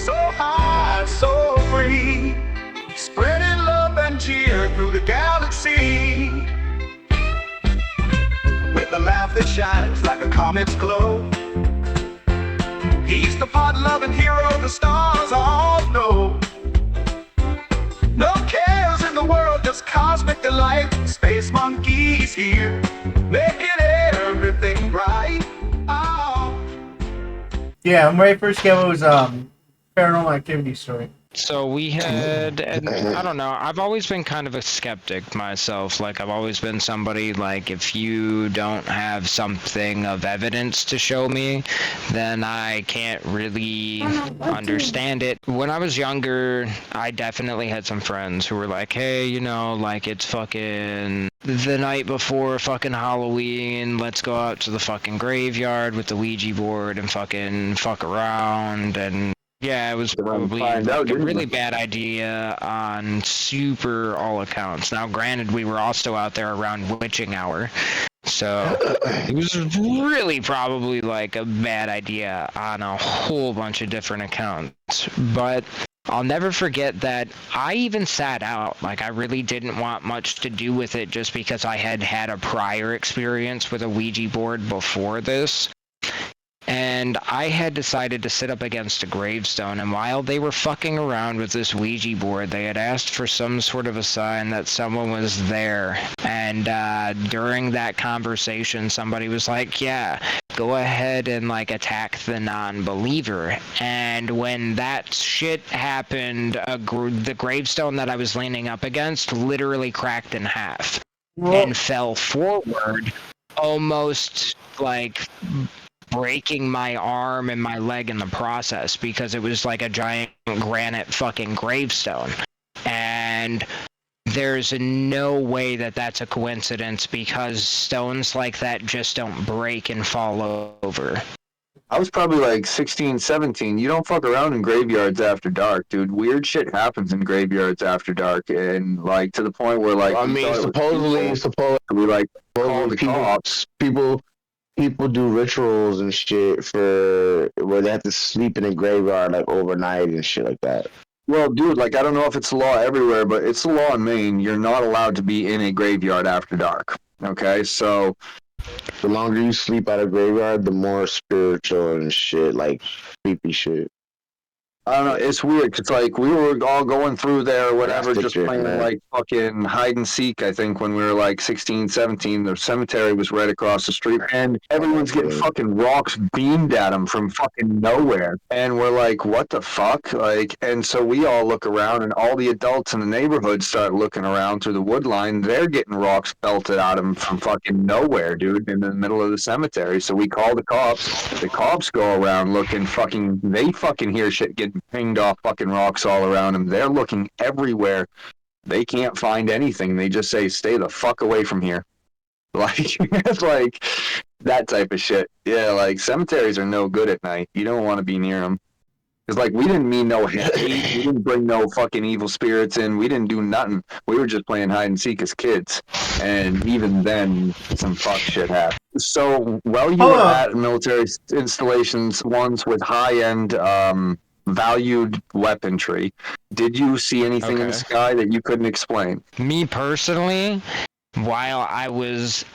So high, so free, spreading love and cheer through the galaxy. With a laugh that shines like a comet's glow. He's the fun-loving hero the stars all know. No cares in the world, just cosmic delight. SpaceMonkey's here, making everything right. Oh. Yeah, my first game was Paranormal Activity story. So we had, and I don't know, I've always been kind of a skeptic myself. Like, I've always been somebody, like, if you don't have something of evidence to show me, then I can't really understand it. When I was younger, I definitely had some friends who were like, hey, you know, like, it's fucking the night before fucking Halloween, let's go out to the fucking graveyard with the Ouija board and fucking fuck around. And yeah, it was probably like a really bad idea on super all accounts. Now, granted, we were also out there around witching hour, so it was really probably like a bad idea on a whole bunch of different accounts. But I'll never forget that I even sat out. Like, I really didn't want much to do with it just because I had had a prior experience with a Ouija board before this. And I had decided to sit up against a gravestone, and while they were fucking around with this Ouija board, they had asked for some sort of a sign that someone was there. And during that conversation, somebody was like, yeah, go ahead and, like, attack the non-believer. And when that shit happened, the gravestone that I was leaning up against literally cracked in half and fell forward, almost, like, breaking my arm and my leg in the process, because it was like a giant granite fucking gravestone. And there's no way that that's a coincidence, because stones like that just don't break and fall over. I was probably like 16, 17. You don't fuck around in graveyards after dark, dude. Weird shit happens in graveyards after dark, and like to the point where like I mean, supposedly we like call the cops. People do rituals and shit for where they have to sleep in a graveyard like overnight and shit like that. Well, dude, like I don't know if it's the law everywhere, but it's the law in Maine. You're not allowed to be in a graveyard after dark. Okay, so the longer you sleep at a graveyard, the more spiritual and shit, like creepy shit. I don't know, it's weird. It's like we were all going through there or whatever, just playing like fucking hide and seek, I think, when we were like 16, 17. The cemetery was right across the street, and everyone's getting fucking rocks beamed at them from fucking nowhere. And we're like, what the fuck? Like, and so we all look around, and all the adults in the neighborhood start looking around through the wood line. They're getting rocks belted at them from fucking nowhere, dude, in the middle of the cemetery. So we call the cops. The cops go around looking fucking, they fucking hear shit getting pinged off fucking rocks all around them. They're looking everywhere. They can't find anything. They just say, stay the fuck away from here. Like, it's like that type of shit. Yeah, like cemeteries are no good at night. You don't want to be near them. Because, like, we didn't mean no hate. We didn't bring no fucking evil spirits in. We didn't do nothing. We were just playing hide and seek as kids. And even then, some fuck shit happened. So, while you were at military installations, ones with high-end valued weaponry, did you see anything in the sky that you couldn't explain? Me personally, while I was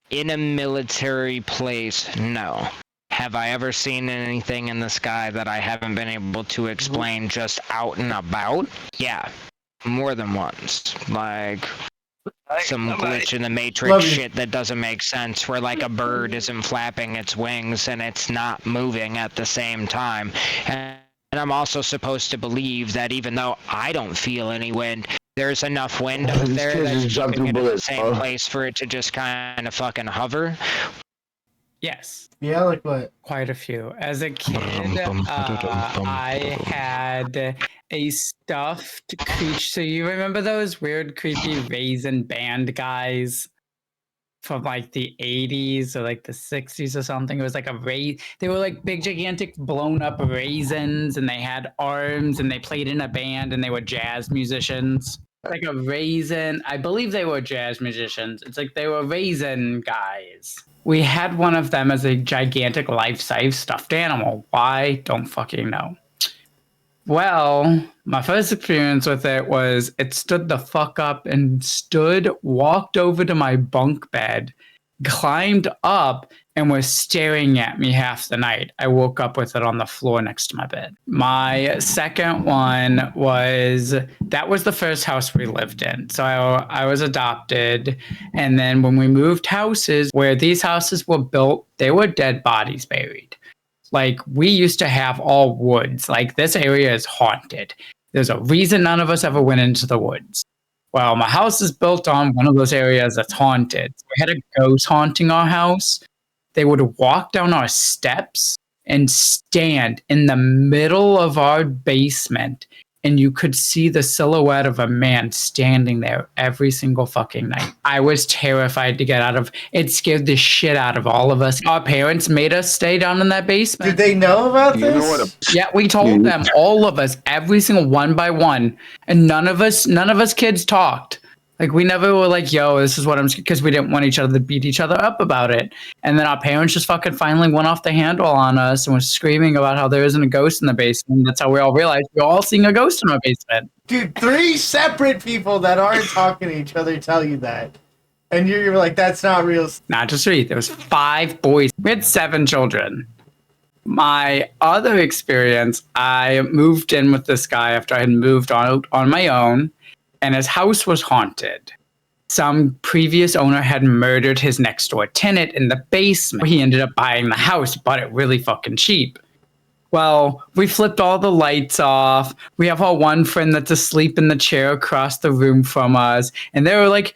in a military place, no. Have I ever seen anything in the sky that I haven't been able to explain just out and about? Yeah, more than once. Like some glitch in the Matrix shit that doesn't make sense, where like a bird isn't flapping its wings and it's not moving at the same time. And I'm also supposed to believe that even though I don't feel any wind, there's enough wind up there that's jumping into the same place for it to just kind of fucking hover. Yes. Yeah, like what? Quite a few. As a kid, I had a stuffed creature. So you remember those weird, creepy raisin band guys from like the 80s or like the 60s or something? It was like they were like big, gigantic, blown up raisins, and they had arms, and they played in a band, and they were jazz musicians. Like a raisin. I believe they were jazz musicians. It's like they were raisin guys. We had one of them as a gigantic life-size stuffed animal. Why? Don't fucking know. Well, my first experience with it was it stood the fuck up and walked over to my bunk bed, climbed up, and was staring at me half the night. I woke up with it on the floor next to my bed. My second one was that was the first house we lived in. So I was adopted. And then when we moved houses, where these houses were built, there were dead bodies buried. Like, we used to have all woods. Like, this area is haunted. There's a reason none of us ever went into the woods. Well, my house is built on one of those areas that's haunted. So we had a ghost haunting our house. They would walk down our steps and stand in the middle of our basement, and you could see the silhouette of a man standing there every single fucking night. I was terrified to get out of. It scared the shit out of all of us. Our parents made us stay down in that basement. Did they know about this? Yeah, we told them, all of us, every single one by one, and none of us kids talked. Like, we never were like, yo, this is what I'm, because we didn't want each other to beat each other up about it. And then our parents just fucking finally went off the handle on us and was screaming about how there isn't a ghost in the basement. That's how we all realized we're all seeing a ghost in our basement. Dude, 3 separate people that aren't talking to each other tell you that. And you're like, that's not real. Not just 3. There was 5 boys. We had 7 children. My other experience, I moved in with this guy after I had moved on my own. And his house was haunted. Some previous owner had murdered his next door tenant in the basement. He ended up buying the house, bought it really fucking cheap. Well, we flipped all the lights off. We have our one friend that's asleep in the chair across the room from us. And they were like,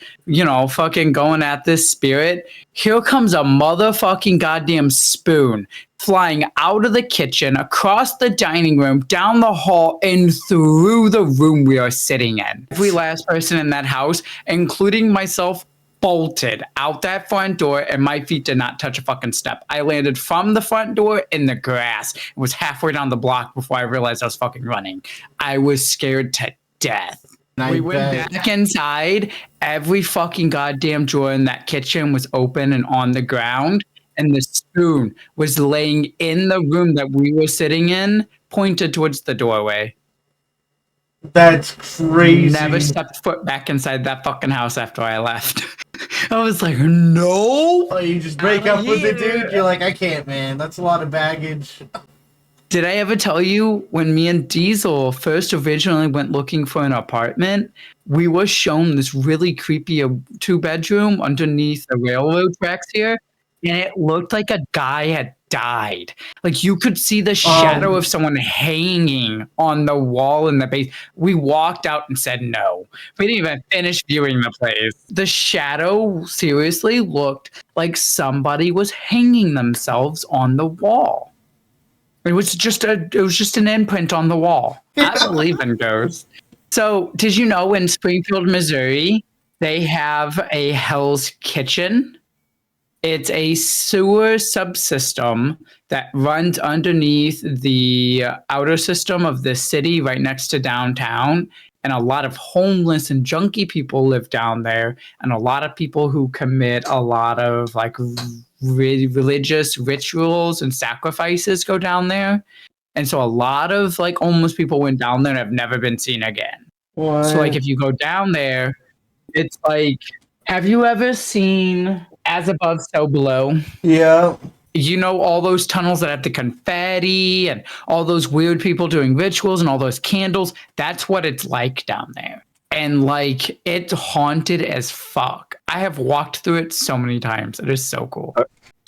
fucking going at this spirit. Here comes a motherfucking goddamn spoon flying out of the kitchen, across the dining room, down the hall, and through the room we are sitting in. Every last person in that house, including myself, bolted out that front door, and my feet did not touch a fucking step. I landed from the front door in the grass. It was halfway down the block before I realized I was fucking running. I was scared to death. We went back inside. Every fucking goddamn drawer in that kitchen was open and on the ground. And the spoon was laying in the room that we were sitting in, pointed towards the doorway. That's crazy. Never stepped foot back inside that fucking house after I left. I was like, no. Oh, you just break up with the dude? You're like, I can't, man. That's a lot of baggage. Did I ever tell you when me and Diesel first originally went looking for an apartment, we were shown this really creepy 2-bedroom underneath the railroad tracks here? And it looked like a guy had died. Like, you could see the shadow of someone hanging on the wall in the base. We walked out and said no. We didn't even finish viewing the place. The shadow seriously looked like somebody was hanging themselves on the wall. It was just an imprint on the wall. I believe in ghosts. So, did you know in Springfield, Missouri, they have a Hell's Kitchen? It's a sewer subsystem that runs underneath the outer system of the city right next to downtown. And a lot of homeless and junkie people live down there. And a lot of people who commit a lot of like religious rituals and sacrifices go down there. And so a lot of like homeless people went down there and have never been seen again. What? So like if you go down there, it's like, have you ever seen As Above, So Below? Yeah. You know, all those tunnels that have the confetti and all those weird people doing rituals and all those candles. That's what it's like down there. And like, it's haunted as fuck. I have walked through it so many times. It is so cool.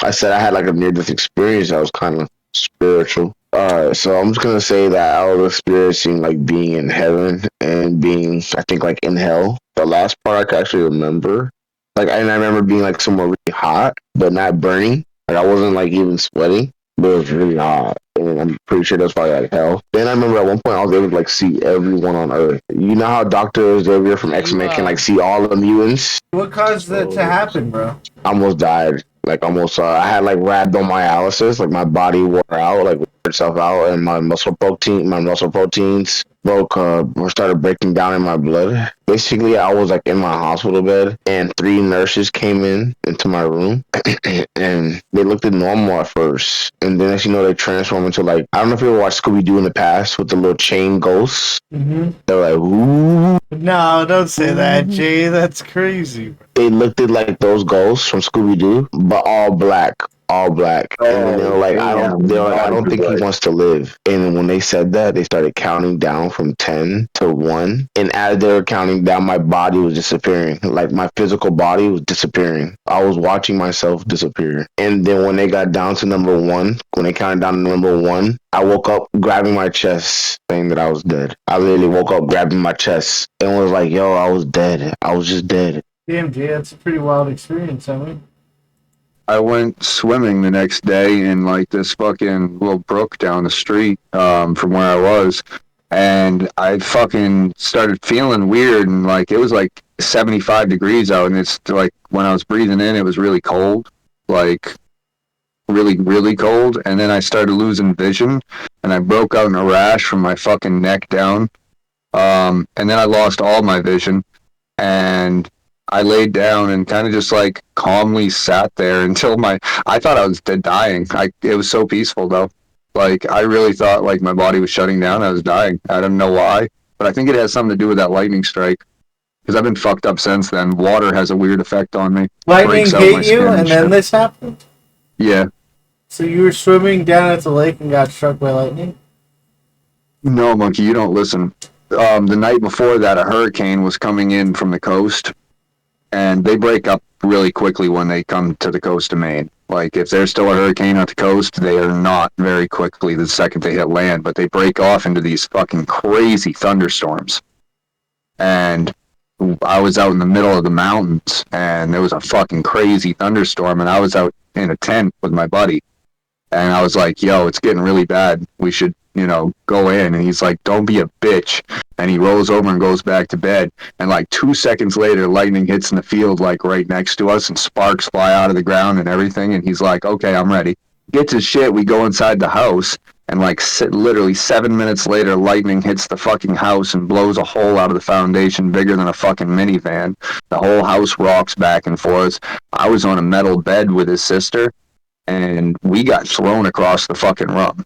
I said I had like a near-death experience that was kind of spiritual. So I'm just gonna say that I was experiencing like being in heaven and being, I think, like in hell. The last part I can actually remember, like, and I remember being like somewhere really hot, but not burning. Like I wasn't like even sweating, but it was really hot, and I'm pretty sure that's probably like hell. Then I remember at one point I was able to like see everyone on Earth. You know how Dr. Xavier from X-Men can like see all the mutants? What caused that to happen, bro? I almost died. Like almost, I had like rhabdomyolysis, like my body wore out, like itself out, and my muscle proteins broke or started breaking down in my blood. Basically, I was like in my hospital bed, and three nurses came into my room, and they looked at normal at first, and then as you know, they transform into like, I don't know if you ever watched Scooby Doo in the past with the little chain ghosts. Mm-hmm. They're like, ooh. No, don't say that, Jay. That's crazy. They looked at like those ghosts from Scooby Doo, but all black. All black. And then they were like, I don't think he wants to live. And when they said that, they started counting down from 10 to 1. And as they were counting down, my body was disappearing. Like my physical body was disappearing. I was watching myself disappear. And then when they got down to number 1, when they counted down to number 1, I woke up grabbing my chest, saying that I was dead. I literally woke up grabbing my chest and was like, yo, I was dead. I was just dead. Damn, Jay, that's a pretty wild experience, I mean. I went swimming the next day in like this fucking little brook down the street from where I was, and I fucking started feeling weird, and like it was like 75 degrees out, and it's like when I was breathing in, it was really cold, like really, really cold, and then I started losing vision, and I broke out in a rash from my fucking neck down, and then I lost all my vision, and I laid down and kind of just like calmly sat there until I thought I was dying. It was so peaceful though. Like I really thought like my body was shutting down. I was dying. I don't know why, but I think it has something to do with that lightning strike. Because I've been fucked up since then. Water has a weird effect on me. Lightning hit you and then this happened? Yeah. So you were swimming down at the lake and got struck by lightning? No, Monkey, you don't listen. The night before that, a hurricane was coming in from the coast. And they break up really quickly when they come to the coast of Maine. Like, if there's still a hurricane at the coast, they are not very quickly the second they hit land, but they break off into these fucking crazy thunderstorms. And I was out in the middle of the mountains, and there was a fucking crazy thunderstorm, and I was out in a tent with my buddy. And I was like, yo, it's getting really bad. We should, go in. And he's like, don't be a bitch. And he rolls over and goes back to bed. And like 2 seconds later, lightning hits in the field like right next to us, and sparks fly out of the ground and everything. And he's like, okay, I'm ready. Gets his shit. We go inside the house, and like literally 7 minutes later, lightning hits the fucking house and blows a hole out of the foundation bigger than a fucking minivan. The whole house rocks back and forth. I was on a metal bed with his sister, and we got thrown across the fucking room.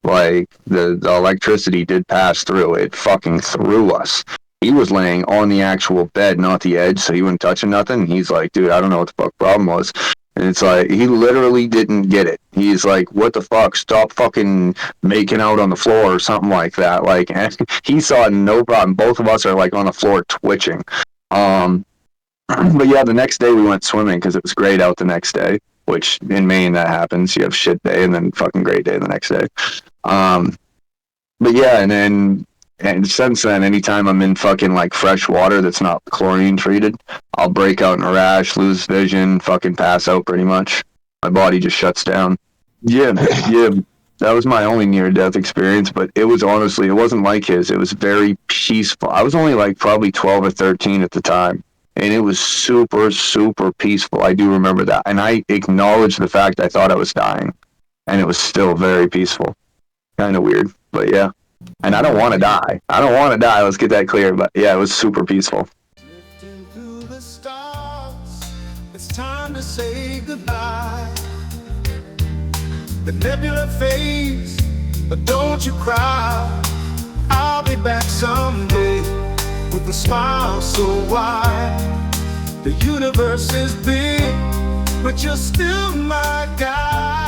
Like, the electricity did pass through. It fucking threw us. He was laying on the actual bed, not the edge, so he wasn't touching nothing. He's like, dude, I don't know what the fuck problem was. And it's like, he literally didn't get it. He's like, what the fuck? Stop fucking making out on the floor or something like that. Like, and he saw no problem. Both of us are like on the floor twitching. But yeah, the next day we went swimming because it was great out the next day. Which in Maine that happens. You have shit day and then fucking great day the next day. But yeah, and since then, anytime I'm in fucking like fresh water that's not chlorine treated, I'll break out in a rash, lose vision, fucking pass out pretty much. My body just shuts down. Yeah. That was my only near-death experience, but it was honestly, it wasn't like his. It was very peaceful. I was only like probably 12 or 13 at the time. And it was super, super peaceful. I do remember that. And I acknowledged the fact I thought I was dying. And it was still very peaceful. Kind of weird, but yeah. And I don't want to die. Let's get that clear. But yeah, it was super peaceful. Drifting through the stars, it's time to say goodbye. The nebula fades, but don't you cry. I'll be back someday with a smile so wide. The universe is big, but you're still my guide.